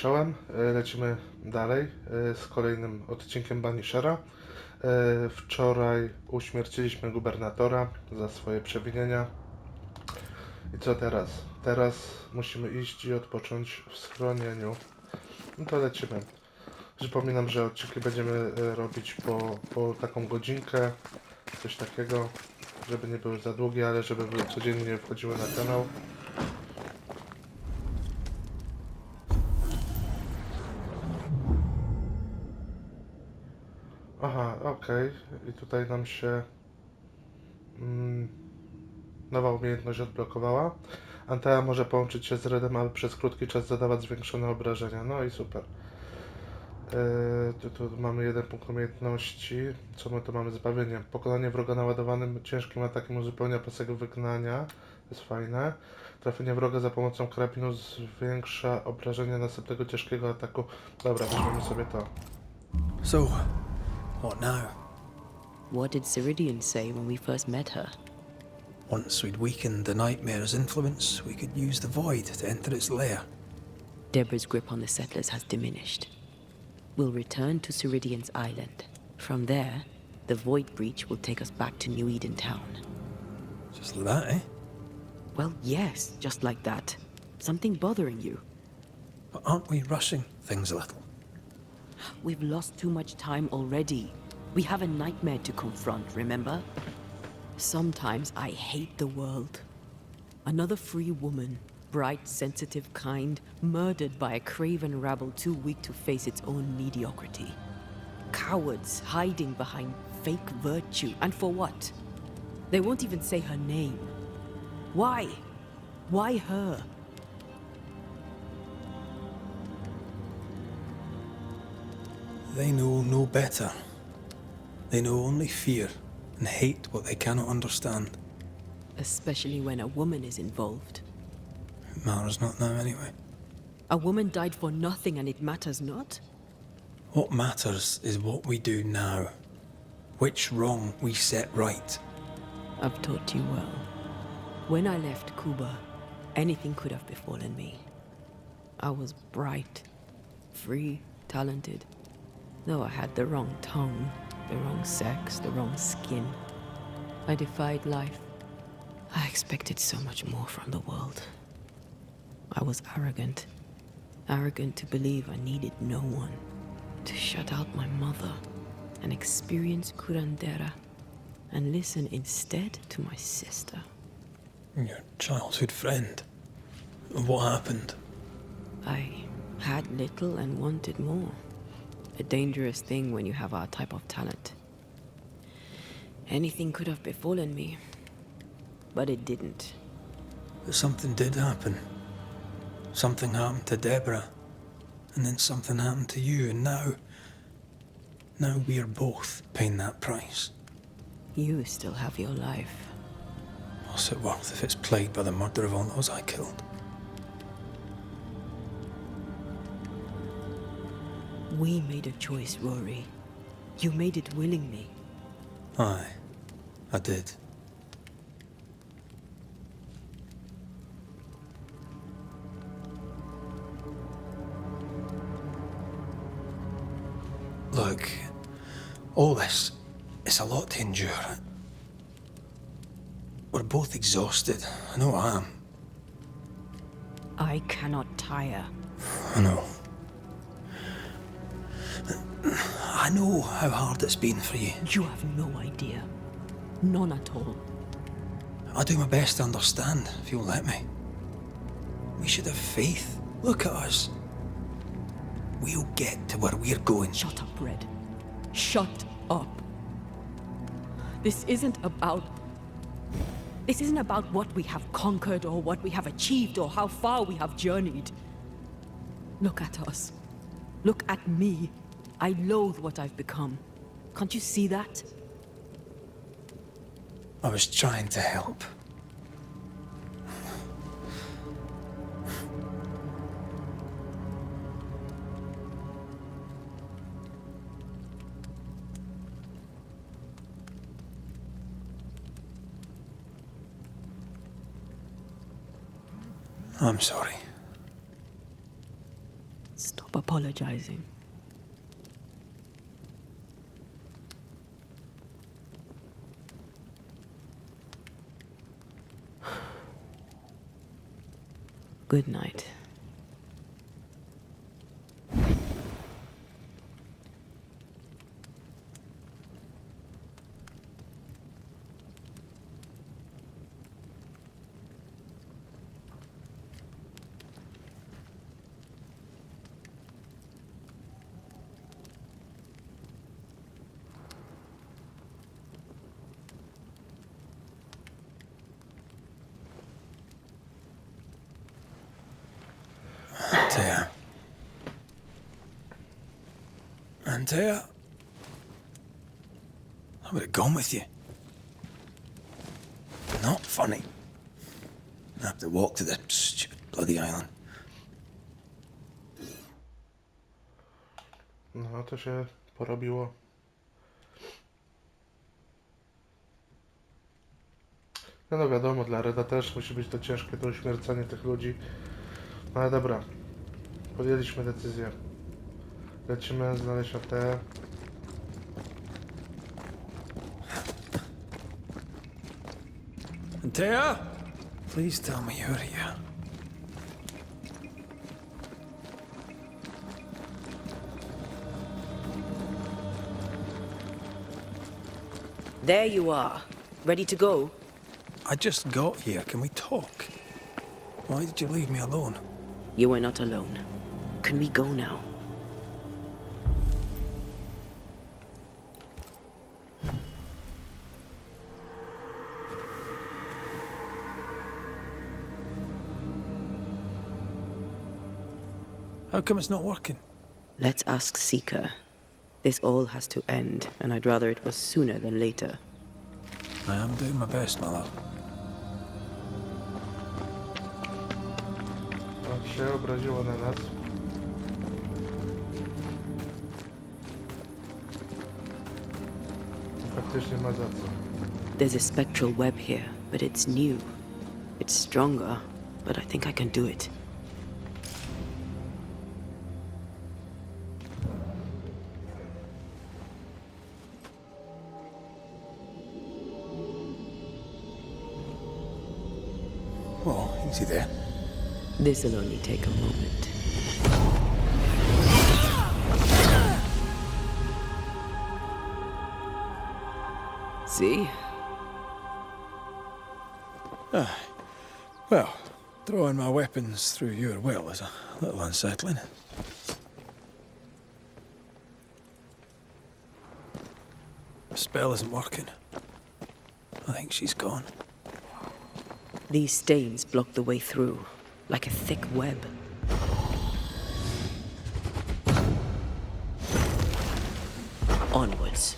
czołem. Lecimy dalej z kolejnym odcinkiem Banishera. Wczoraj uśmierciliśmy gubernatora za swoje przewinienia. I co teraz? Teraz musimy iść i odpocząć w schronieniu. No to lecimy. Przypominam, że odcinki będziemy robić po taką godzinkę, coś takiego, żeby nie były za długie, ale żeby codziennie wchodziły na kanał. Aha, okej. I tutaj nam się nowa umiejętność odblokowała. Antea może połączyć się z Redem, aby przez krótki czas zadawać zwiększone obrażenia. No i super. Tu mamy jeden punkt umiejętności. Co my tu mamy? Zbawienie. Pokonanie wroga naładowanym ciężkim atakiem uzupełnia pasek wygnania. To jest fajne. Trafienie wroga za pomocą karabinu zwiększa obrażenia następnego ciężkiego ataku. Dobra, weźmiemy sobie to. So, what now? What did Ceridian say when we first met her? Once we'd weakened the Nightmare's influence, we could use the Void to enter its lair. Deborah's grip on the settlers has diminished. We'll return to Ceridian's island. From there, the Void Breach will take us back to New Eden Town. Just like that, eh? Well, yes, just like that. Something bothering you. But aren't we rushing things a little? We've lost too much time already. We have a nightmare to confront, remember? Sometimes I hate the world. Another free woman, bright, sensitive, kind, murdered by a craven rabble too weak to face its own mediocrity. Cowards hiding behind fake virtue. And for what? They won't even say her name. Why? Why her? They know no better. They know only fear and hate what they cannot understand. Especially when a woman is involved. It matters not now anyway. A woman died for nothing and it matters not? What matters is what we do now. Which wrong we set right. I've taught you well. When I left Cuba, anything could have befallen me. I was bright, free, talented. Though I had the wrong tongue, the wrong sex, the wrong skin. I defied life. I expected so much more from the world. I was arrogant. Arrogant to believe I needed no one. To shut out my mother and experience curandera. And listen instead to my sister. Your childhood friend. What happened? I had little and wanted more. A dangerous thing when you have our type of talent. Anything could have befallen me, but it didn't. But something did happen. Something happened to Deborah, and then something happened to you, and now we're both paying that price. You still have your life. What's it worth if it's plagued by the murder of all those I killed? We made a choice, Rory. You made it willingly. Aye, I did. Look, all this, it's a lot to endure. We're both exhausted. I know I am. I cannot tire. I know. I know how hard it's been for you. You have no idea. None at all. I'll do my best to understand, if you'll let me. We should have faith. Look at us. We'll get to where we're going. Shut up, Red. Shut up. This isn't about what we have conquered or what we have achieved or how far we have journeyed. Look at us. Look at me. I loathe what I've become. Can't you see that? I was trying to help. I'm sorry. It's Stop apologizing. Good night. Antea, I would have gone with you. Not funny. I have to walk to the stupid bloody island. No to się porobiło. No wiadomo, dla Reda też musi być to ciężkie, to uśmiercanie tych ludzi. No ale dobra, podjęliśmy decyzję. Lecimy znaleźć Anteę. Antea, please tell me you're here. There you are. Ready to go? I just got here. Can we talk? Why did you leave me alone? You are not alone. Can we go now? How come it's not working? Let's ask Seeker. This all has to end, and I'd rather it was sooner than later. I am doing my best, my love. On się obraziło na nas. Faktycznie ma za co. There's a spectral web here, but it's new. It's stronger, but I think I can do it. Oh, easy there. This'll only take a moment. See? Well, throwing my weapons through your will is a little unsettling. The spell isn't working. I think she's gone. These stains block the way through, like a thick web. Onwards.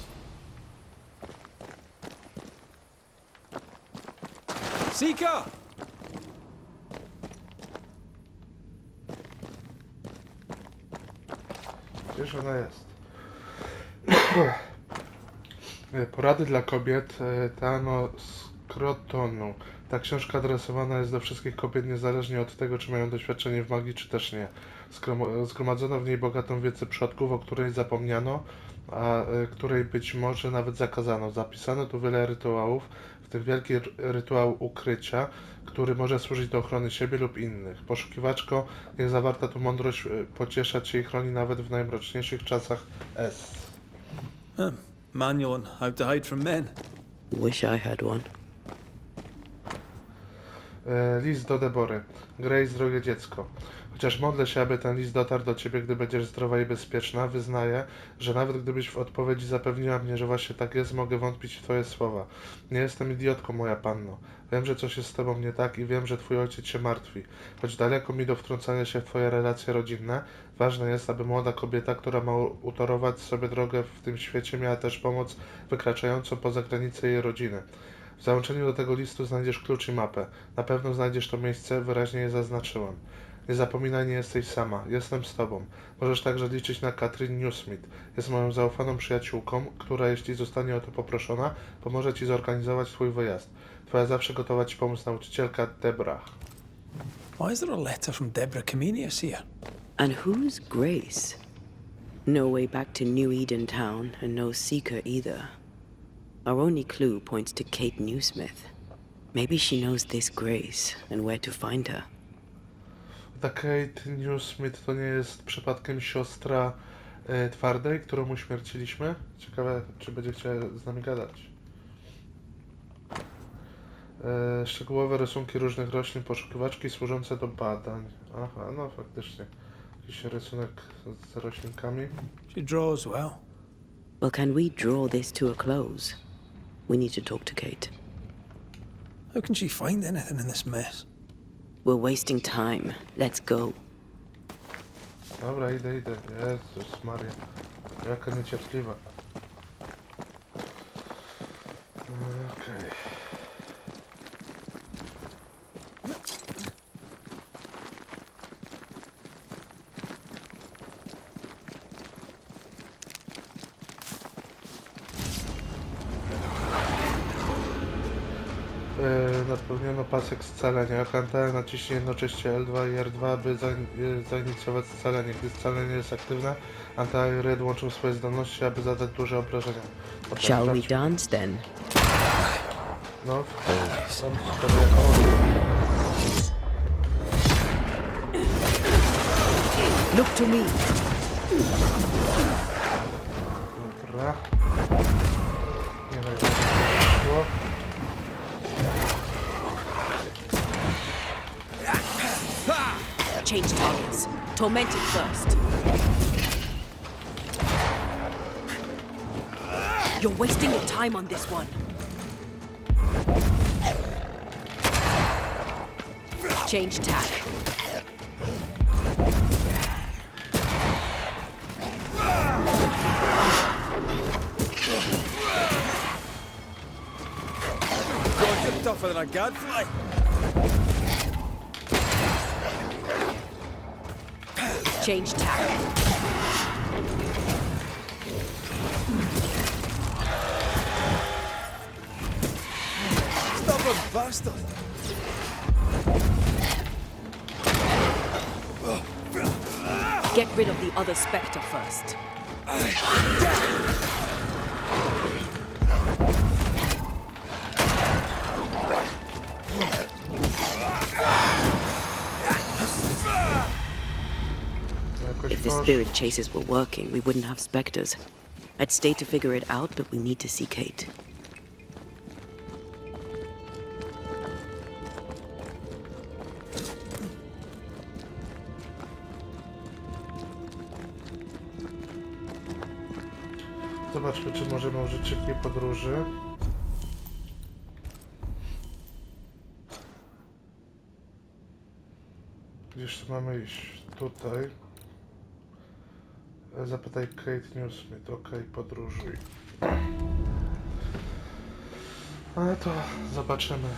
Seeker! Gdzież ona jest? Porady dla kobiet Tano Skrotonu. Ta książka adresowana jest do wszystkich kobiet, niezależnie od tego, czy mają doświadczenie w magii, czy też nie. Zgromadzono w niej bogatą wiedzę przodków, o której zapomniano, a której być może nawet zakazano. Zapisano tu wiele rytuałów, w tym wielki rytuał ukrycia, który może służyć do ochrony siebie lub innych. Poszukiwaczko, niech zawarta tu mądrość pociesza cię i chroni nawet w najmroczniejszych czasach S. Manual on how to hide from men. Wish I had one. List do Debory. Grace, drogie dziecko. Chociaż modlę się, aby ten list dotarł do ciebie, gdy będziesz zdrowa i bezpieczna, wyznaję, że nawet gdybyś w odpowiedzi zapewniła mnie, że właśnie tak jest, mogę wątpić w twoje słowa. Nie jestem idiotką, moja panno. Wiem, że coś jest z tobą nie tak i wiem, że twój ojciec się martwi. Choć daleko mi do wtrącania się w twoje relacje rodzinne, ważne jest, aby młoda kobieta, która ma utorować sobie drogę w tym świecie, miała też pomoc wykraczającą poza granice jej rodziny. W załączeniu do tego listu znajdziesz klucz i mapę. Na pewno znajdziesz to miejsce, wyraźnie je zaznaczyłem. Nie zapominaj, nie jesteś sama. Jestem z tobą. Możesz także liczyć na Katrin Newsmith. Jest moją zaufaną przyjaciółką, która, jeśli zostanie o to poproszona, pomoże ci zorganizować twój wyjazd. Twoja zawsze gotowa ci pomóc nauczycielka Debra. Why is there a letter from Deborah Comenius here? And who's Grace? No way back to New Eden Town, and no seeker either. Our only clue points to Kate Newsmith. Maybe she knows this Grace and where to find her. Ta Kate Newsmith to nie jest przypadkiem siostra Twardej, którą uśmierciliśmy? Ciekawe, czy będzie chciała z nami gadać. Szczegółowe rysunki różnych roślin, poszukiwaczki służące do badań. Aha, no faktycznie. Jakiś rysunek z roślinkami. She draws well. Well, can we draw this to a close? We need to talk to Kate. How can she find anything in this mess? We're wasting time. Let's go. Dobra, idę. Jezus Maria. Jaka niecierpliwa. Okej. Napełniono pasek scalenia. Jak Antea naciśnie jednocześnie L2 i R2, by zainicjować scalenie. Gdy scalenie jest aktywne, Antea i Red łączą swoje zdolności, aby zadać duże obrażenia. Dobra, Shall we sprawdźmy. dance then? No, tam sobie jako... Look to me. Dobra. Nie wiem, jak to było. Change targets. Tormented first. You're wasting your time on this one. Change tack. God, you're tougher than a gadfly. Change tack. Stubborn bastard. Get rid of the other Spectre first. If the spirit chases were working, we wouldn't have Spectres. I'd stay to figure it out, but we need to see Kate. Zobaczmy, czy możemy użyć szybkiej podróży. Gdzieś tu mamy iść? Tutaj. Zapytaj Kate Newsmith. Okej, podróżuj. Ale to zobaczymy.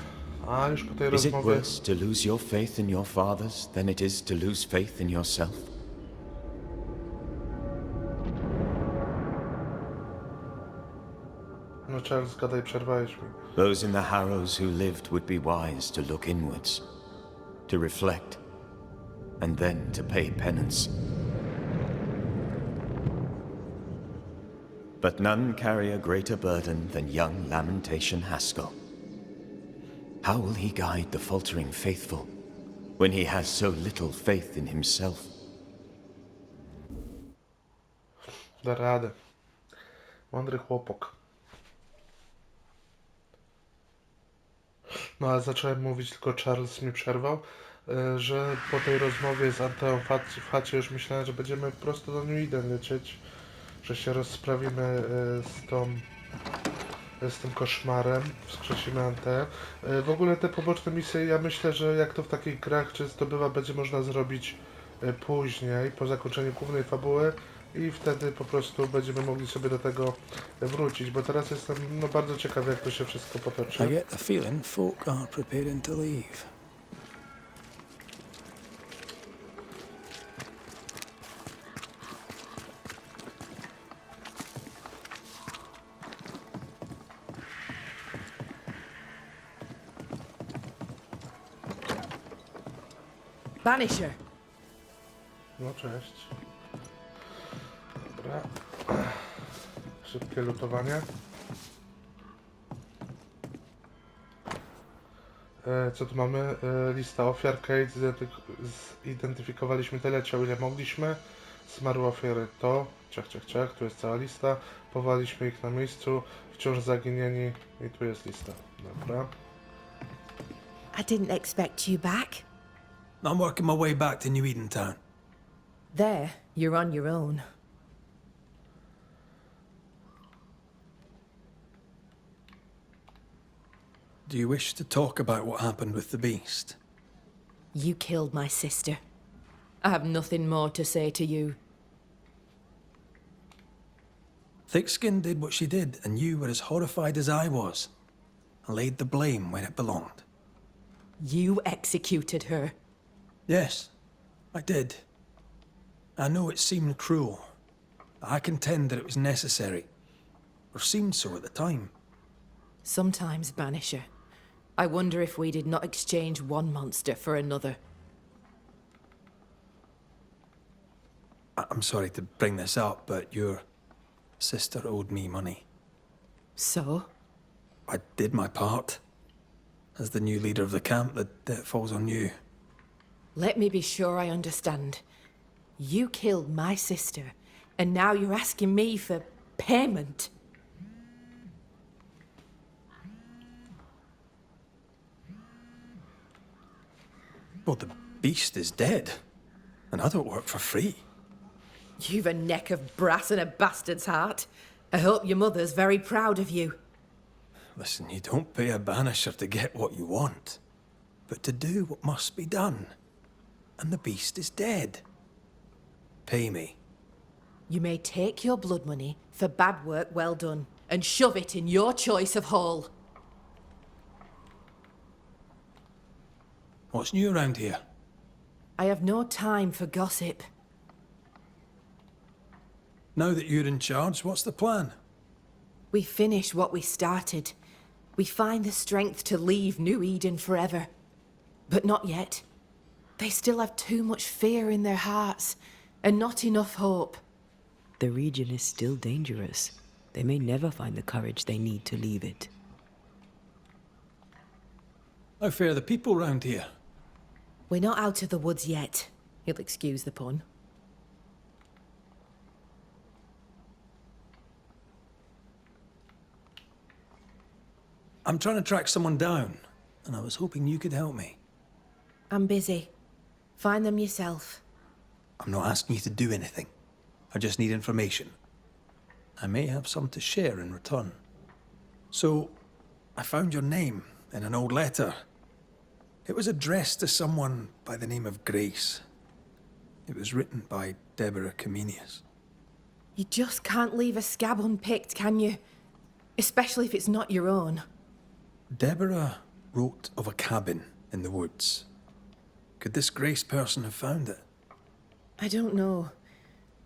A już po tej Is it rozmowie... worse to lose your faith in your fathers than it is to lose faith in yourself? No Charles, gadaj, przerwałeś mi. Those in the Harrows who lived would be wise to look inwards, to reflect, and then to pay penance. But none carry a greater burden than young Lamentation Haskell. How will he guide the faltering faithful when he has so little faith in himself? Da radę. Mądry chłopak. No ale zacząłem mówić, tylko Charles mi przerwał, że po tej rozmowie z Anteą w chacie już myślałem, że będziemy prosto do New Eden lecieć, że się rozprawimy z tym koszmarem, wskrzesimy Anteę. W ogóle te poboczne misje, ja myślę, że jak to w takich grach często bywa, będzie można zrobić później, po zakończeniu głównej fabuły i wtedy po prostu będziemy mogli sobie do tego wrócić, bo teraz jestem bardzo ciekawy, jak to się wszystko potoczy. I get the feeling folk are preparing to leave. Banisher! No cześć. Dobra. Szybkie lutowanie. Co tu mamy? Lista ofiar. Kate. Zidentyfikowaliśmy tyle ciał, ile mogliśmy. Zmarłe ofiary to. Ciach. Tu jest cała lista. Powaliśmy ich na miejscu. Wciąż zaginieni. I tu jest lista. Dobra. I didn't expect you back. I'm working my way back to New Eden Town. There, you're on your own. Do you wish to talk about what happened with the beast? You killed my sister. I have nothing more to say to you. Thickskin did what she did, and you were as horrified as I was, and laid the blame where it belonged. You executed her. Yes, I did. I know it seemed cruel, but I contend that it was necessary, or seemed so at the time. Sometimes, Banisher, I wonder if we did not exchange one monster for another. I'm sorry to bring this up, but your sister owed me money. So? I did my part. As the new leader of the camp, the debt falls on you. Let me be sure I understand. You killed my sister, and now you're asking me for payment. Well, the beast is dead, and I don't work for free. You've a neck of brass and a bastard's heart. I hope your mother's very proud of you. Listen, you don't pay a banisher to get what you want, but to do what must be done. And the beast is dead. Pay me. You may take your blood money for bad work well done, and shove it in your choice of hole. What's new around here? I have no time for gossip. Now that you're in charge, what's the plan? We finish what we started. We find the strength to leave New Eden forever. But not yet. They still have too much fear in their hearts, and not enough hope. The region is still dangerous. They may never find the courage they need to leave it. How fare the people round here? We're not out of the woods yet. You'll excuse the pun. I'm trying to track someone down, and I was hoping you could help me. I'm busy. Find them yourself. I'm not asking you to do anything. I just need information. I may have some to share in return. So, I found your name in an old letter. It was addressed to someone by the name of Grace. It was written by Deborah Comenius. You just can't leave a scab unpicked, can you? Especially if it's not your own. Deborah wrote of a cabin in the woods. Could this Grace person have found it? I don't know.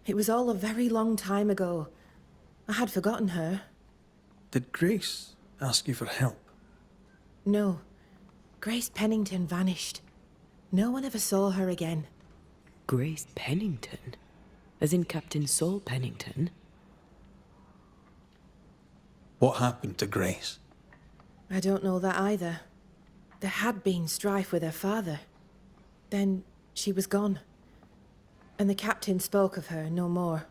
It was all a very long time ago. I had forgotten her. Did Grace ask you for help? No. Grace Pennington vanished. No one ever saw her again. Grace Pennington? As in Captain Saul Pennington? What happened to Grace? I don't know that either. There had been strife with her father. Then she was gone. And the captain spoke of her no more.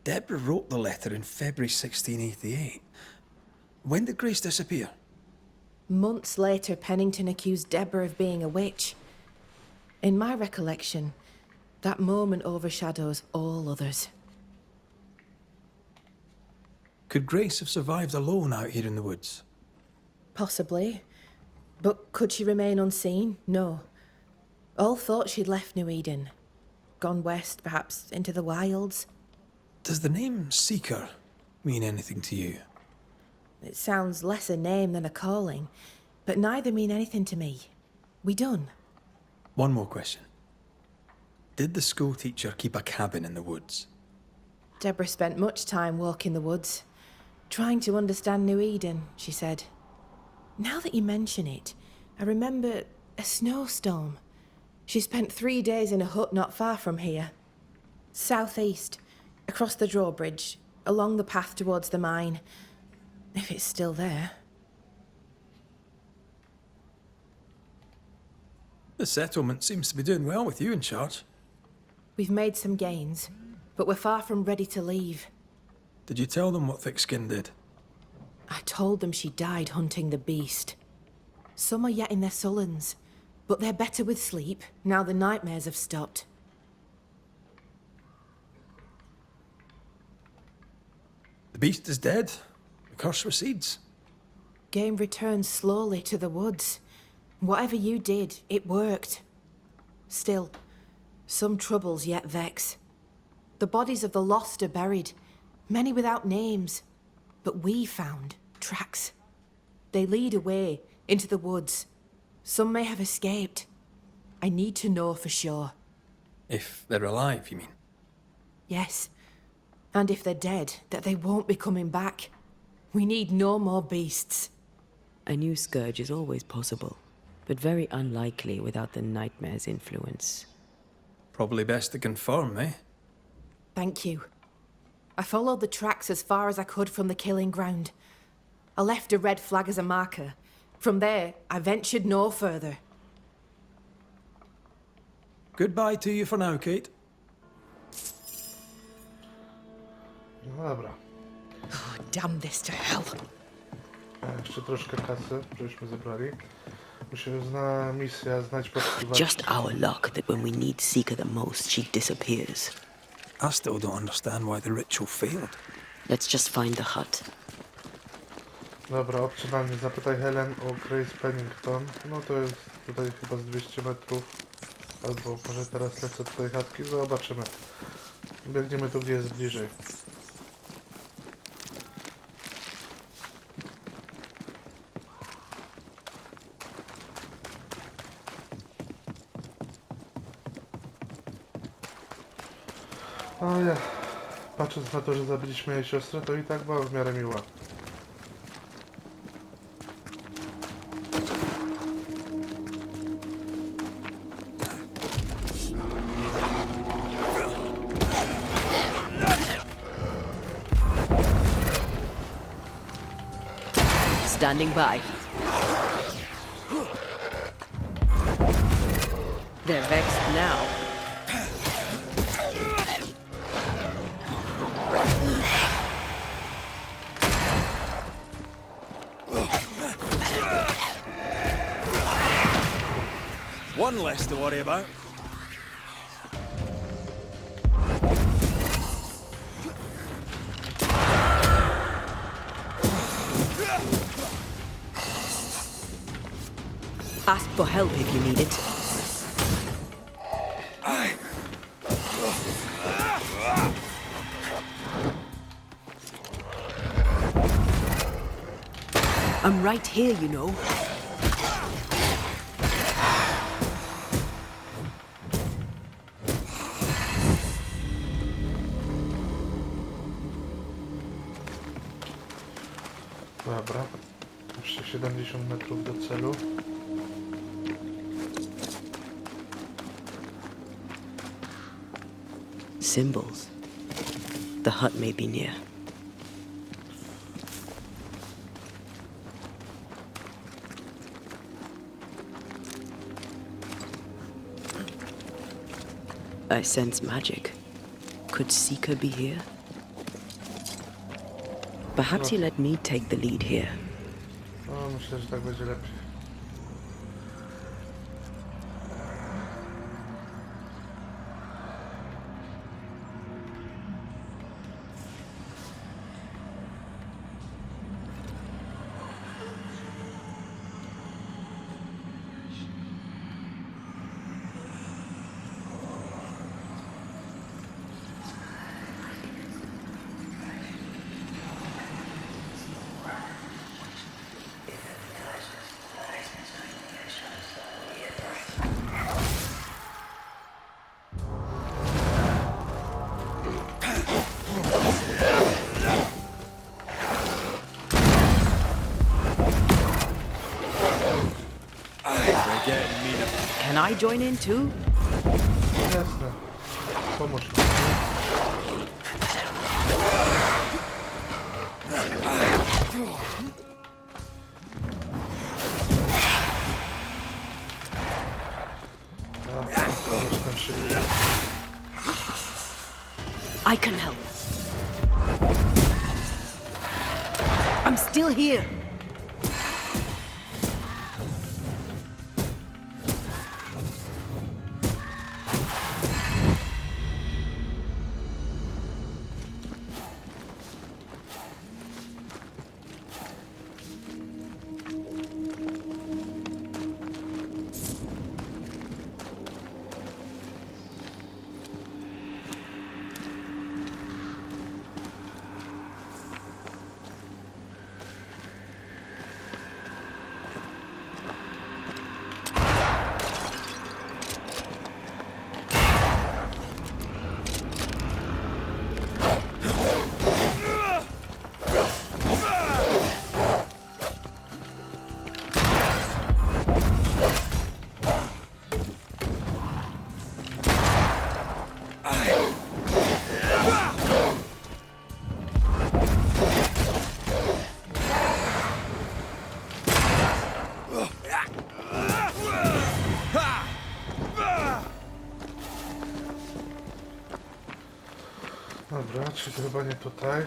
Deborah wrote the letter in February 1688. When did Grace disappear? Months later, Pennington accused Deborah of being a witch. In my recollection, that moment overshadows all others. Could Grace have survived alone out here in the woods? Possibly. But could she remain unseen? No. All thought she'd left New Eden. Gone west, perhaps into the wilds. Does the name Seeker mean anything to you? It sounds less a name than a calling, but neither mean anything to me. We done. One more question. Did the school teacher keep a cabin in the woods? Deborah spent much time walking the woods, trying to understand New Eden, she said. Now that you mention it, I remember a snowstorm. She spent 3 days in a hut not far from here. Southeast, across the drawbridge, along the path towards the mine. If it's still there. The settlement seems to be doing well with you in charge. We've made some gains, but we're far from ready to leave. Did you tell them what Thickskin did? I told them she died hunting the beast. Some are yet in their sullens, but they're better with sleep now the nightmares have stopped. The beast is dead. The curse recedes. Game returns slowly to the woods. Whatever you did, it worked. Still, some troubles yet vex. The bodies of the lost are buried, many without names. But we found tracks. They lead away into the woods. Some may have escaped. I need to know for sure. If they're alive, you mean? Yes. And if they're dead, that they won't be coming back. We need no more beasts. A new scourge is always possible, but very unlikely without the nightmare's influence. Probably best to confirm, eh? Thank you. I followed the tracks as far as I could from the killing ground. I left a red flag as a marker. From there, I ventured no further. Goodbye to you for now, Kate. No dobra. Oh, damn this to hell. Jeszcze troszkę kasy, żeśmy zebrali. Musimy misja znać poszukiwać. Just our luck that when we need Siemka the most, she disappears. I still don't understand why the ritual failed. Let's just find the hut. Dobra, opcjonalnie zapytaj Helen o Grace Pennington. No to jest tutaj chyba z 200 metrów. Albo może teraz lecę do tej chatki, zobaczymy. Biegniemy tu, gdzie jest bliżej. No ja, patrząc na to, że zabiliśmy jej siostrę, to i tak była w miarę miła. Standing by. They're vexed now. One less to worry about. Ask for help if you need it. I'm right here, you know. Dobra, jeszcze 70 metrów do celu. Symbols. The hut may be near. I sense magic. Could Siemka be here? Perhaps you let me take the lead here. No, myślę, że tak będzie lepiej. Can I join in too? Jasne. Pomóż nam. I can help. I'm still here. Dobra, czyli to chyba nie tutaj.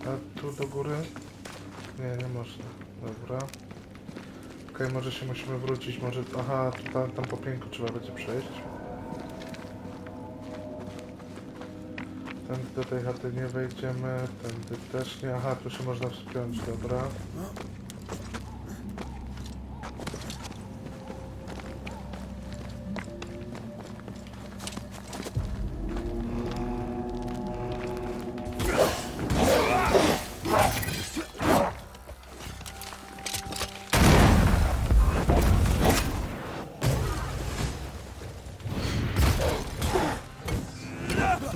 A tu do góry? Nie, nie można. Dobra. Okej, może się musimy wrócić, może... Aha, tam po pięku trzeba będzie przejść. Tędy do tej chaty nie wejdziemy, tędy też nie. Aha, tu się można wspiąć, dobra.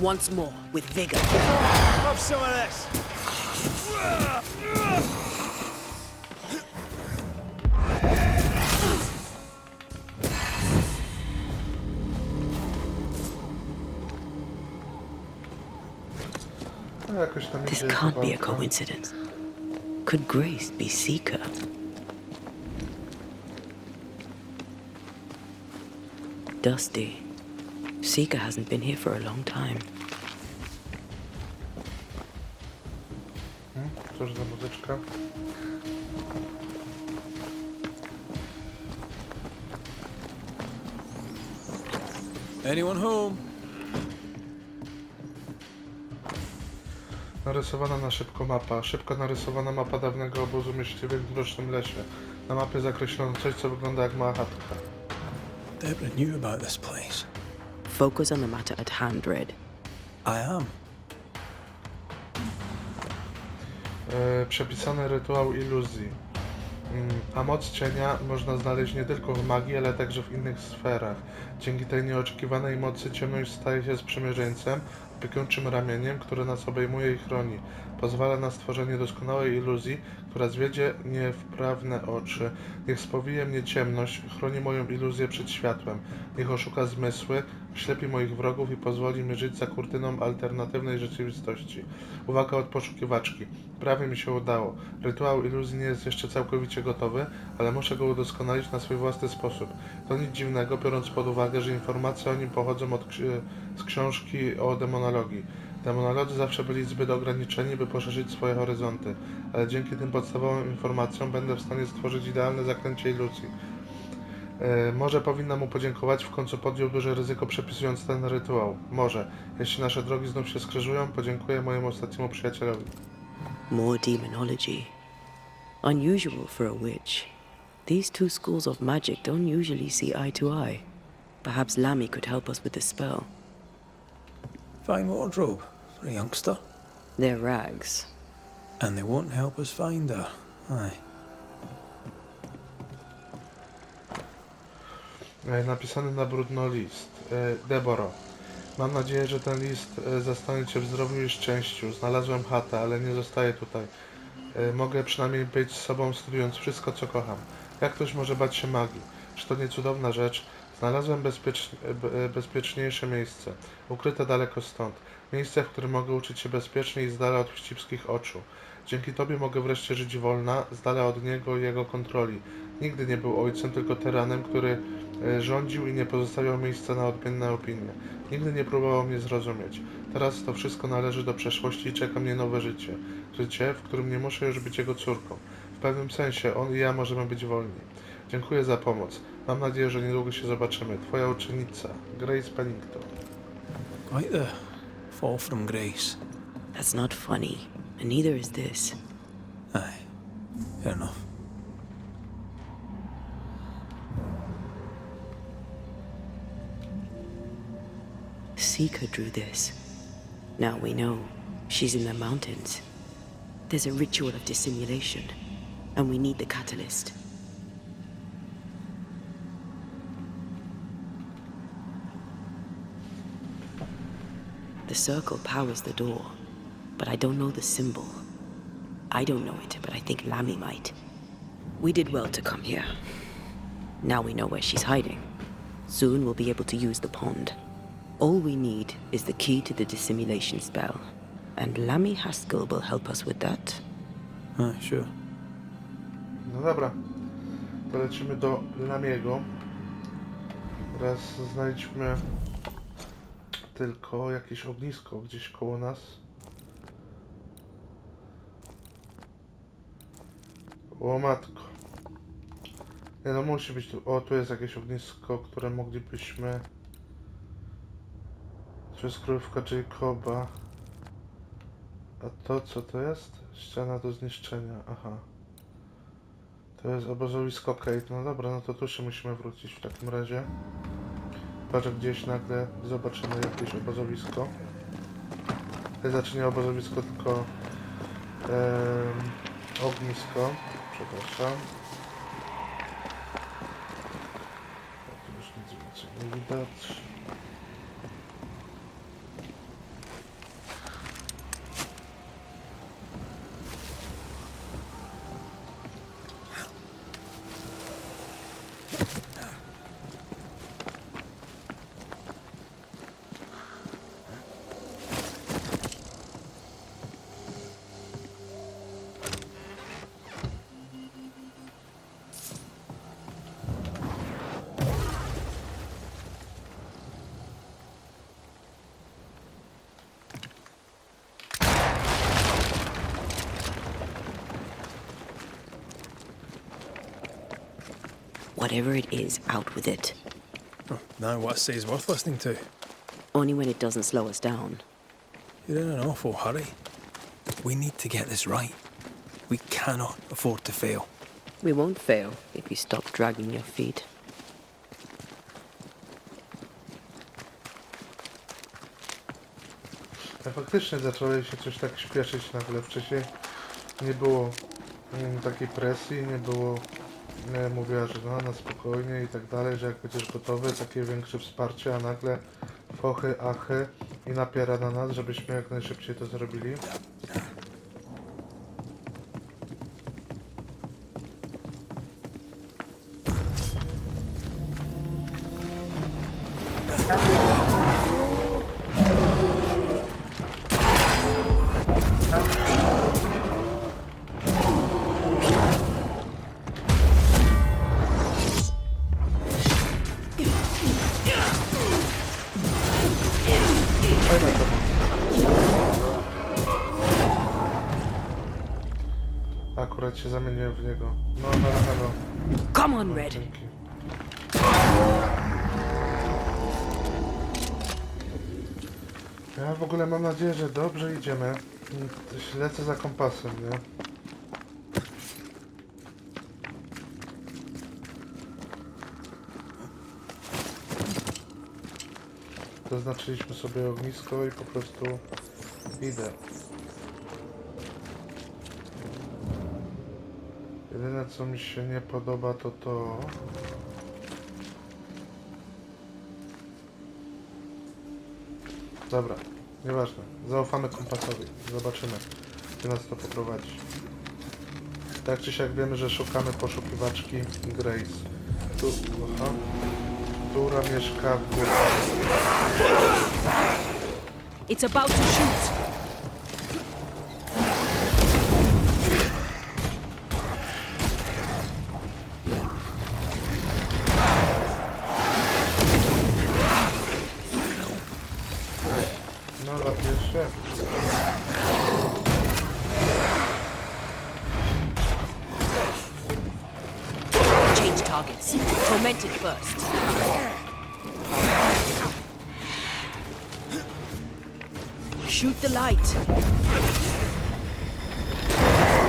Once more, with vigor. Have some of this. No, jakoś tam This idzie can't be a walka. coincidence. Could Grace be Siemka? Dusty. Siemka hasn't been here for a long time. Cóż za muzyczka. Anyone home? Narysowana na szybko mapa. Szybko narysowana mapa dawnego obozu myśliwych w mrocznym lesie. Na mapie zakreślono coś, co wygląda jak mała chatka. Deborah knew about this place. Focus on the matter at hand, Red. I am. Przepisany rytuał iluzji. A moc cienia można znaleźć nie tylko w magii, ale także w innych sferach. Dzięki tej nieoczekiwanej mocy ciemność staje się sprzymierzeńcem, opiekuńczym ramieniem, które nas obejmuje i chroni. Pozwala na stworzenie doskonałej iluzji, która zwiedzie niewprawne oczy. Niech spowije mnie ciemność, chroni moją iluzję przed światłem. Niech oszuka zmysły, ślepi moich wrogów i pozwoli mi żyć za kurtyną alternatywnej rzeczywistości. Uwaga od poszukiwaczki. Prawie mi się udało. Rytuał iluzji nie jest jeszcze całkowicie gotowy, ale muszę go udoskonalić na swój własny sposób. To nic dziwnego, biorąc pod uwagę, że informacje o nim pochodzą z książki o demonologii. Demonolodzy zawsze byli zbyt ograniczeni, by poszerzyć swoje horyzonty, ale dzięki tym podstawowym informacjom będę w stanie stworzyć idealne zaklęcie iluzji. Może powinna mu podziękować, w końcu podjął duże ryzyko przepisując ten rytuał. Może. Jeśli nasze drogi znów się skrzyżują, podziękuję mojemu ostatniemu przyjacielowi. More demonology. Unusual for a witch. These two schools of magic don't usually see eye to eye. Perhaps Lammy could help us with the spell. Fine wardrobe for a youngster. They're rags. And they won't help us find her. Aye. Napisany na brudno list. Deboro. Mam nadzieję, że ten list zastanie Cię w zdrowiu i szczęściu. Znalazłem chatę, ale nie zostaję tutaj. Mogę przynajmniej być z sobą, studiując wszystko, co kocham. Jak ktoś może bać się magii? Czy to nie cudowna rzecz? Znalazłem bezpieczniejsze miejsce, ukryte daleko stąd. Miejsce, w którym mogę uczyć się bezpiecznie i z dala od wścibskich oczu. Dzięki tobie mogę wreszcie żyć wolna, z dala od niego i jego kontroli. Nigdy nie był ojcem, tylko tyranem, który rządził i nie pozostawiał miejsca na odmienne opinie. Nigdy nie próbował mnie zrozumieć. Teraz to wszystko należy do przeszłości i czeka mnie nowe życie. Życie, w którym nie muszę już być jego córką. W pewnym sensie on i ja możemy być wolni. Dziękuję za pomoc. Mam nadzieję, że niedługo się zobaczymy. Twoja uczennica, Grace Pennington. Quite the fall from grace. That's not funny, and neither is this. Aye, fair enough. Siemka drew this. Now we know she's in the mountains. There's a ritual of dissimulation, and we need the catalyst. The circle powers the door, but I don't know the symbol. I don't know it, but I think Lammy might. We did well to come here. Now we know where she's hiding. Soon we'll be able to use the pond. All we need is the key to the dissimulation spell, and Lammy Haskell will help us with that. Aye, sure. No dobra, to lecimy do Lamiego. Teraz znajdźmy tylko jakieś ognisko gdzieś koło nas. O matko. Nie no, musi być tu. O, tu jest jakieś ognisko, które moglibyśmy... To jest królewka Jacoba. A to co to jest? Ściana do zniszczenia, aha. To jest obozowisko Kate. No dobra, no to tu się musimy wrócić w takim razie. Patrz, gdzieś nagle zobaczymy jakieś obozowisko. Znaczy nie obozowisko, tylko ognisko. Przepraszam. Tu już nic więcej nie widać. Whatever it is, out with it. Oh, now what I say is worth listening to. Only when it doesn't slow us down. You're in an awful hurry. We need to get this right. We cannot afford to fail. We won't fail if you stop dragging your feet. A faktycznie zaczęło się coś tak śpieszyć nagle. Wcześniej nie było takiej presji, nie było... Mówiła, że no, na spokojnie i tak dalej, że jak będziesz gotowy, takie większe wsparcie, a nagle fochy, achy i napiera na nas, żebyśmy jak najszybciej to zrobili. Akurat się zamieniłem w niego. No, no. Come on, Red. Dzięki. Ja w ogóle mam nadzieję, że dobrze idziemy. Lecę za kompasem, nie? Zaznaczyliśmy sobie ognisko i po prostu idę. Jedyne co mi się nie podoba to to... Dobra, nieważne. Zaufamy kompasowi. Zobaczymy, gdzie nas to poprowadzi. Tak czy siak wiemy, że szukamy poszukiwaczki Grace. Tu, aha. Która mieszka w górze. It's about to shoot. targets. Torment it first. Shoot the light.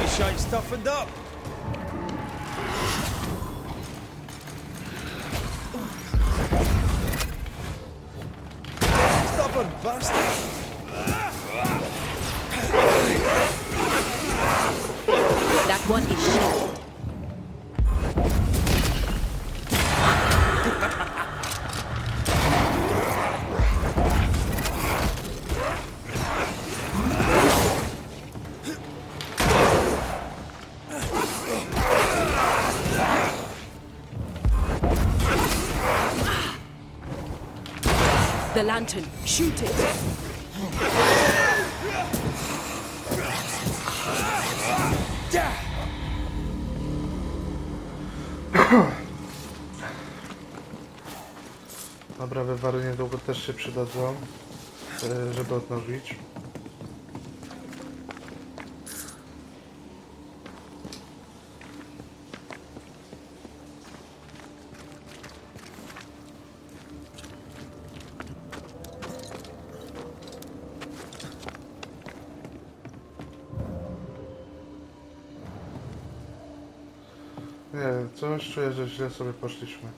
You shite toughened up. Stubborn bastard. That one is shot. The lantern. Shoot it. Dobra, wywary niedługo też się przydadzą, żeby odnowić. Nie, coś czuję, że źle sobie poszliśmy.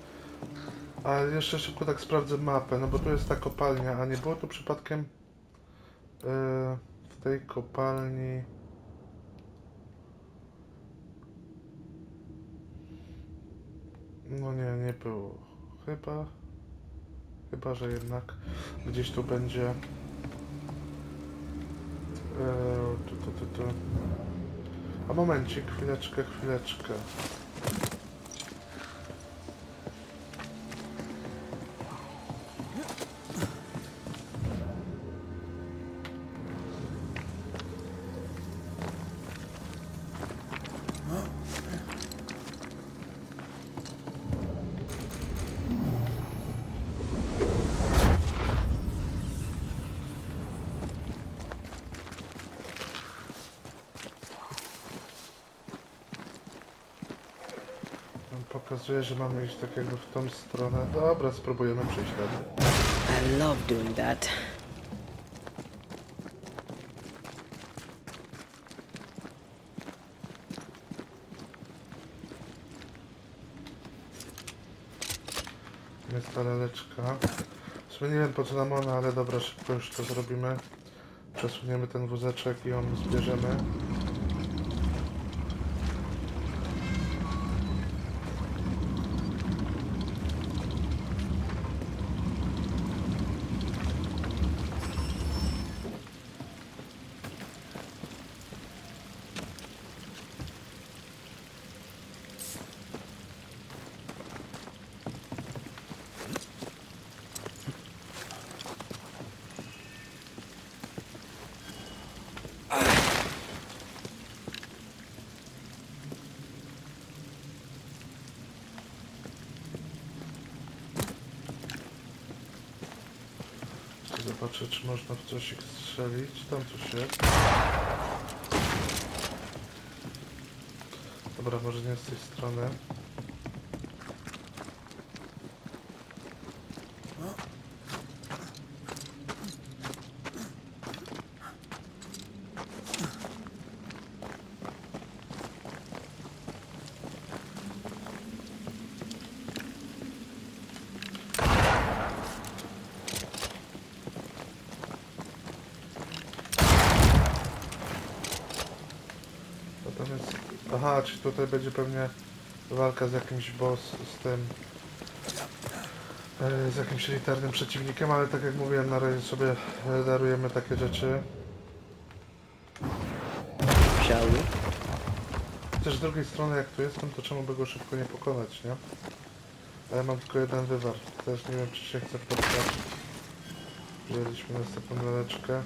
A jeszcze szybko tak sprawdzę mapę, no bo tu jest ta kopalnia, a nie było tu przypadkiem w tej kopalni... No nie, nie było. Chyba, że jednak gdzieś tu będzie... Tu. A momencik, chwileczkę. Pokazuje, że mamy iść tak jakby w tą stronę. Dobra, spróbujemy przejść dalej. I love doing that. Jest ta laleczka. W sumie nie wiem po co nam ona, ale dobra, szybko już to zrobimy. Przesuniemy ten wózeczek i ją zbierzemy. Zobaczę, czy można w coś ich strzelić. Tam coś jest. Dobra, może nie z tej strony. Natomiast... Aha, czyli tutaj będzie pewnie walka z jakimś boss, z tym... z jakimś elitarnym przeciwnikiem, ale tak jak mówiłem, na razie sobie darujemy takie rzeczy. Shall we? Też z drugiej strony, jak tu jestem, to czemu by go szybko nie pokonać, nie? Ale mam tylko jeden wywar. Też nie wiem, czy się chce spotkać. Wzięliśmy następną laleczkę.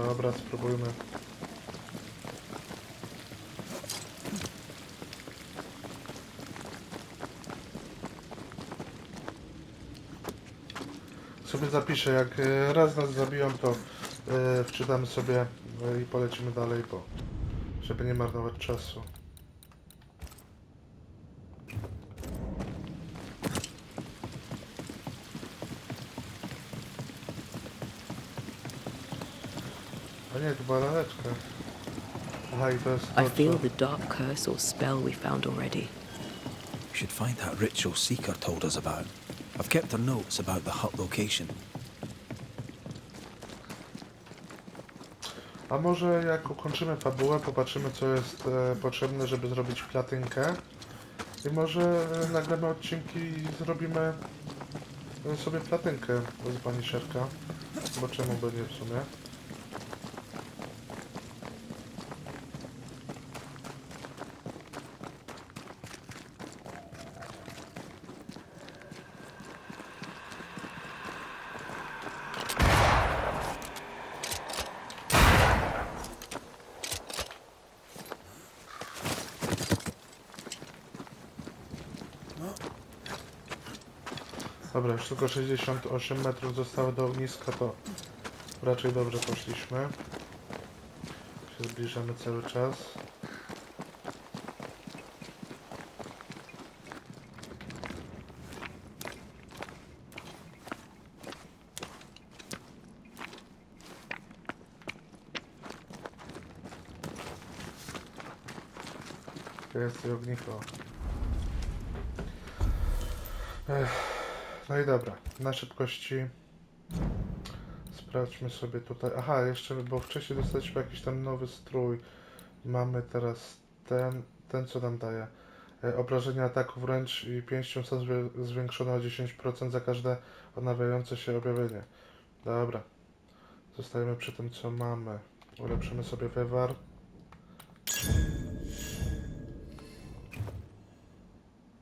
Dobra, spróbujmy. Sobie zapiszę, jak raz nas zabiją, to wczytamy sobie i polecimy dalej, bo żeby nie marnować czasu. A nie, to była laleczka. Aha, i to jest to, I feel co... the dark curse or spell we found already. We should find that ritual Seeker told us about. I've kept her notes about the hut location. A może jak ukończymy fabułę, popatrzymy co jest potrzebne, żeby zrobić platynkę. I może nagramy odcinki i zrobimy sobie platynkę z Banisherka. Bo czemu by nie w sumie? Dobra, już tylko 68 metrów zostało do ogniska, to raczej dobrze poszliśmy. Się zbliżamy cały czas. To jest ogniko. No i dobra, na szybkości sprawdźmy sobie tutaj. Aha, jeszcze, bo wcześniej dostaliśmy jakiś tam nowy strój. Mamy teraz ten co nam daje. Obrażenia ataku wręcz i pięścią są zwiększone o 10% za każde odnawiające się objawienie. Dobra, zostajemy przy tym co mamy. Ulepszymy sobie wywar.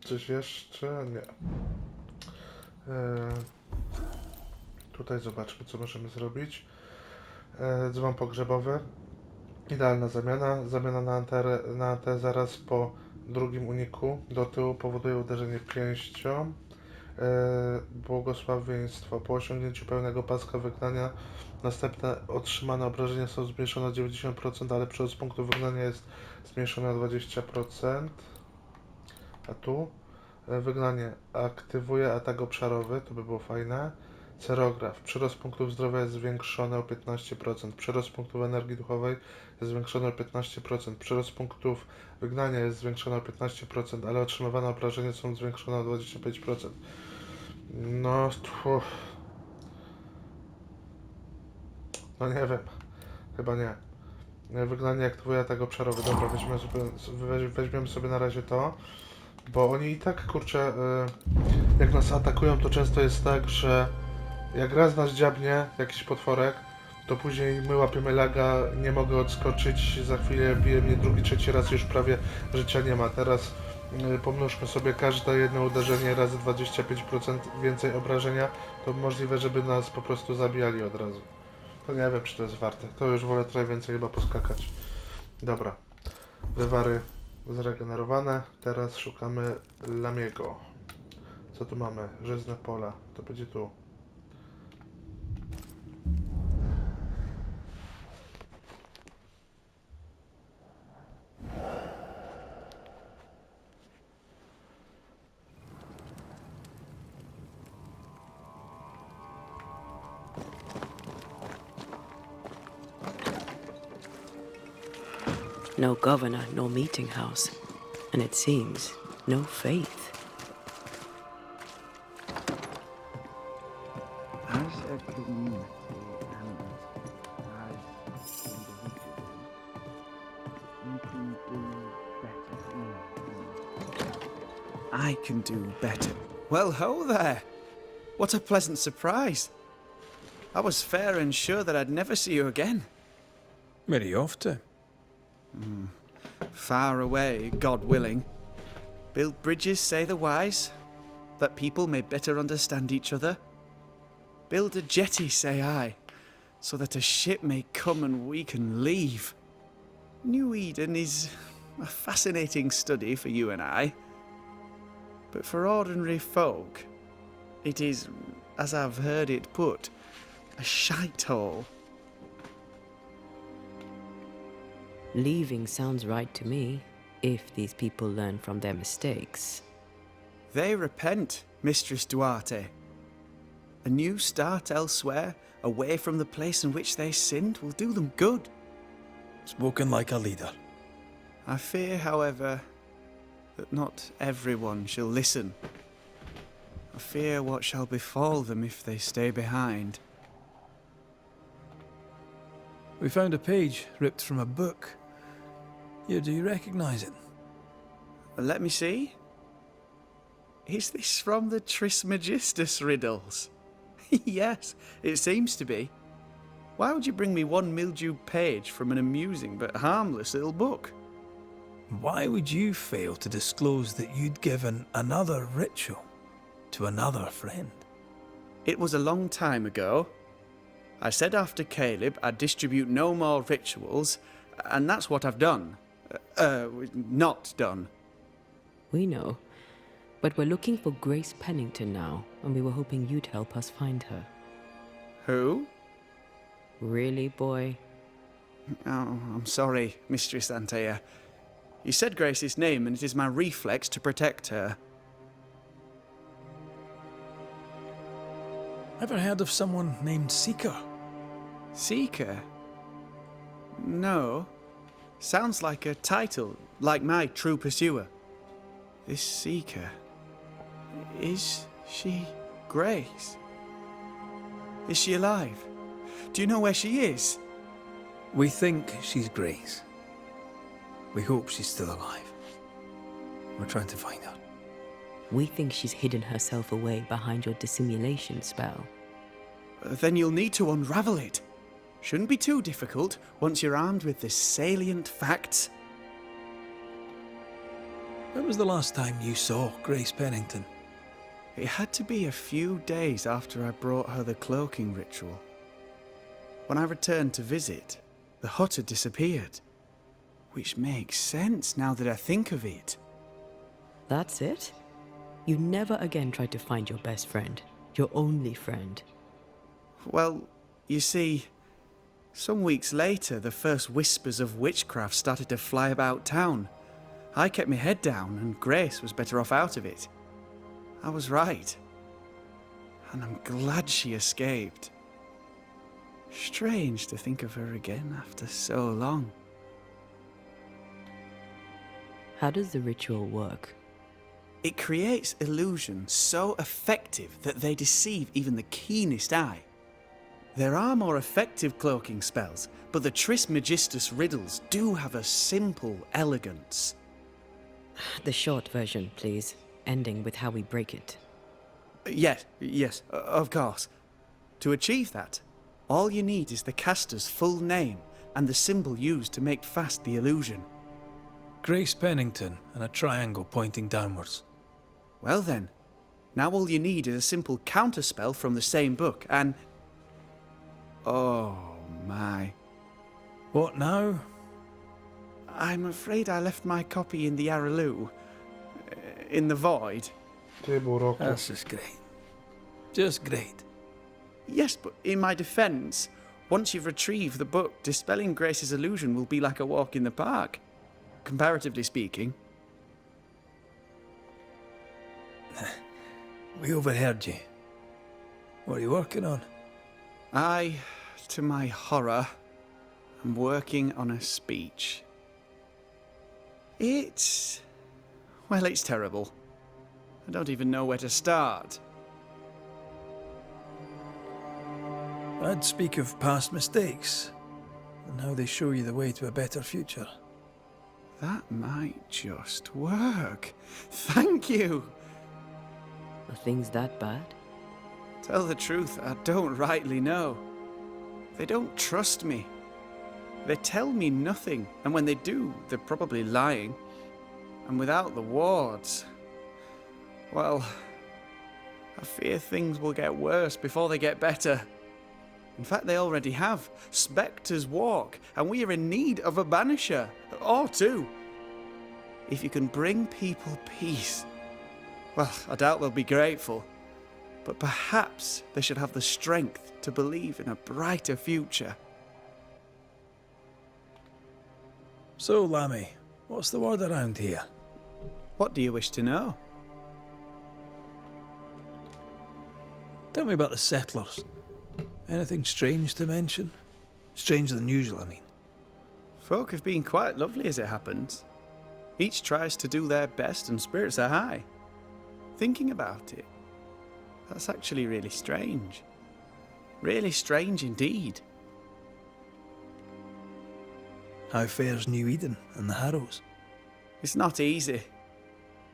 Coś jeszcze? Nie. Tutaj zobaczmy co możemy zrobić. Dzwon pogrzebowy. Idealna zamiana. Zamiana na antę zaraz po drugim uniku. Do tyłu powoduje uderzenie pięścią. Błogosławieństwo. Po osiągnięciu pełnego paska wygnania następne otrzymane obrażenia są zmniejszone o 90%, ale przyrost punktu wygnania jest zmniejszony o 20%. A tu wygnanie aktywuje atak obszarowy, to by było fajne. Cerograf. Przyrost punktów zdrowia jest zwiększony o 15%. Przyrost punktów energii duchowej jest zwiększony o 15%. Przyrost punktów wygnania jest zwiększony o 15%, ale otrzymywane obrażenia są zwiększone o 25%. No, no nie wiem. Chyba nie. Wygnanie aktywuje atak obszarowy. Dobra, weźmiemy sobie na razie to. Bo oni i tak, kurczę, jak nas atakują, to często jest tak, że jak raz nas dziabnie jakiś potworek, to później my łapiemy laga, nie mogę odskoczyć, za chwilę bije mnie drugi, trzeci raz, już prawie życia nie ma. Teraz pomnóżmy sobie każde jedno uderzenie razy 25% więcej obrażenia, to możliwe, żeby nas po prostu zabijali od razu. To nie wiem, czy to jest warte. To już wolę trochę więcej chyba poskakać. Dobra. Wywary zregenerowane. Teraz szukamy Lamiego. Co tu mamy? Żyzne pola. To będzie tu. No governor, no meeting house. And it seems, no faith. As a community and as individuals, you can do better. I can do better. Well, ho there! What a pleasant surprise. I was fair and sure that I'd never see you again. Where are you off to? Far away, God willing. Build bridges, say the wise, that people may better understand each other. Build a jetty, say I, so that a ship may come and we can leave. New Eden is a fascinating study for you and I. But for ordinary folk, it is, as I've heard it put, a shite hole. Leaving sounds right to me, if these people learn from their mistakes. They repent, Mistress Duarte. A new start elsewhere, away from the place in which they sinned, will do them good. Spoken like a leader. I fear, however, that not everyone shall listen. I fear what shall befall them if they stay behind. We found a page ripped from a book. Here, do you recognize it? Let me see. Is this from the Trismegistus riddles? Yes, it seems to be. Why would you bring me one mildewed page from an amusing but harmless little book? Why would you fail to disclose that you'd given another ritual to another friend? It was a long time ago. I said after Caleb I'd distribute no more rituals, and that's what I've done. Not done. We know. But we're looking for Grace Pennington now, and we were hoping you'd help us find her. Who? Really, boy? Oh, I'm sorry, Mistress Antea. You said Grace's name, and it is my reflex to protect her. Ever heard of someone named Seeker? Seeker? No. Sounds like a title, like my true pursuer. This Seeker... Is she Grace? Is she alive? Do you know where she is? We think she's Grace. We hope she's still alive. We're trying to find her. We think she's hidden herself away behind your dissimulation spell. Then you'll need to unravel it. Shouldn't be too difficult once you're armed with the salient facts. When was the last time you saw Grace Pennington? It had to be a few days after I brought her the cloaking ritual. When I returned to visit, the hut had disappeared. Which makes sense now that I think of it. That's it? You never again tried to find your best friend, your only friend. Well, you see, some weeks later, the first whispers of witchcraft started to fly about town. I kept my head down, and Grace was better off out of it. I was right. And I'm glad she escaped. Strange to think of her again after so long. How does the ritual work? It creates illusions so effective that they deceive even the keenest eye. There are more effective cloaking spells, but the Trismegistus riddles do have a simple elegance. The short version, please, ending with how we break it. Yes, of course. To achieve that, all you need is the caster's full name and the symbol used to make fast the illusion. Grace Pennington and a triangle pointing downwards. Well then, now all you need is a simple counterspell from the same book and... Oh my. What now? I'm afraid I left my copy in the Araloo. In the void. Tybu roku. That's just great. Just great. Yes, but in my defense, once you've retrieved the book, dispelling Grace's illusion will be like a walk in the park. Comparatively speaking. We overheard you. What are you working on? I, to my horror, am working on a speech. It's terrible. I don't even know where to start. I'd speak of past mistakes and how they show you the way to a better future. That might just work. Thank you. Are things that bad? Tell the truth, I don't rightly know. They don't trust me. They tell me nothing, and when they do, they're probably lying. And without the wards, well, I fear things will get worse before they get better. In fact, they already have. Spectres walk, and we are in need of a banisher, or two. If you can bring people peace, well, I doubt they'll be grateful. But perhaps they should have the strength to believe in a brighter future. So, Lammy, what's the word around here? What do you wish to know? Tell me about the settlers. Anything strange to mention? Stranger than usual, I mean. Folk have been quite lovely as it happens. Each tries to do their best and spirits are high. Thinking about it, that's actually really strange. Really strange indeed. How fares New Eden and the Harrows? It's not easy.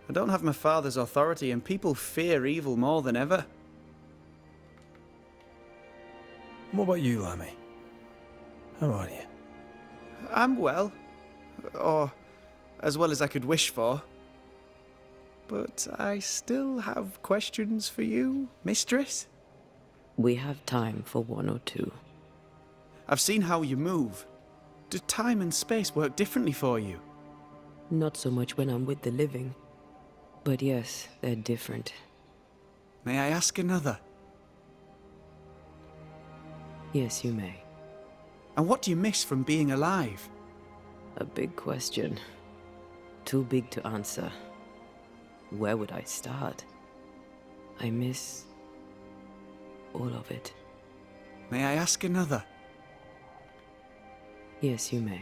I don't have my father's authority and people fear evil more than ever. What about you, Lammy? How are you? I'm well. Or as well as I could wish for. But I still have questions for you, mistress. We have time for one or two. I've seen how you move. Do time and space work differently for you? Not so much when I'm with the living. But yes, they're different. May I ask another? Yes, you may. And what do you miss from being alive? A big question. Too big to answer. Where would I start? I miss all of it. May I ask another? Yes, you may.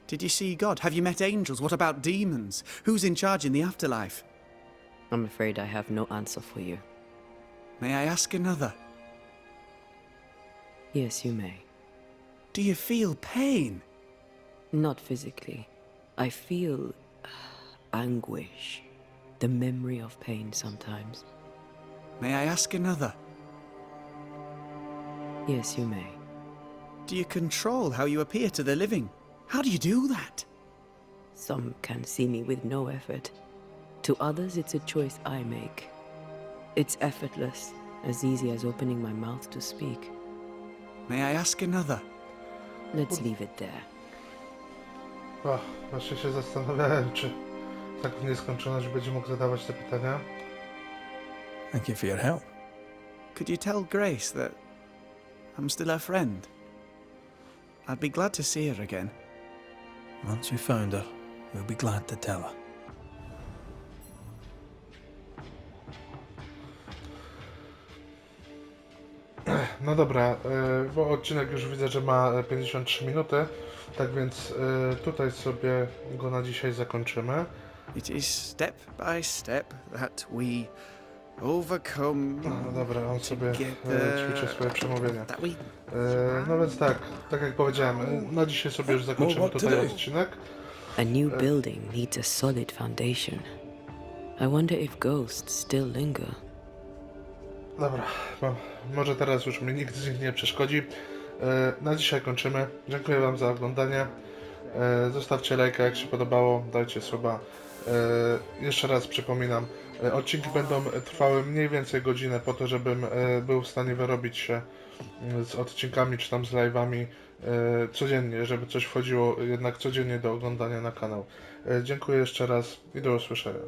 Did you see God? Have you met angels? What about demons? Who's in charge in the afterlife? I'm afraid I have no answer for you. May I ask another? Yes, you may. Do you feel pain? Not physically. I feel anguish. The memory of pain sometimes. May I ask another? Yes, you may. Do you control how you appear to the living? How do you do that? Some can see me with no effort. To others, it's a choice I make. It's effortless, as easy as opening my mouth to speak. May I ask another? Let's leave it there. O, właśnie się zastanawiałem, czy tak w nieskończoność będzie mógł zadawać te pytania. Thank you for your help. Could you tell Grace that I'm still her friend? I'd be glad to see her again. Once we found her, we'll be glad to tell her. No dobra, bo odcinek już widzę, że ma 53 minuty, tak więc tutaj sobie go na dzisiaj zakończymy. It is step by step that we overcome. No dobra, on sobie ćwiczy swoje przemówienia. That we No więc tak jak powiedziałem, na dzisiaj sobie już zakończymy tutaj odcinek. A new building needs a solid foundation. I wonder if ghosts still linger. Dobra, może teraz już mi nikt z nich nie przeszkodzi. Na dzisiaj kończymy. Dziękuję wam za oglądanie. Zostawcie lajka, jak się podobało, dajcie suba. Jeszcze raz przypominam, odcinki będą trwały mniej więcej godzinę po to, żebym był w stanie wyrobić się z odcinkami czy tam z live'ami codziennie, żeby coś wchodziło jednak codziennie do oglądania na kanał. Dziękuję jeszcze raz i do usłyszenia.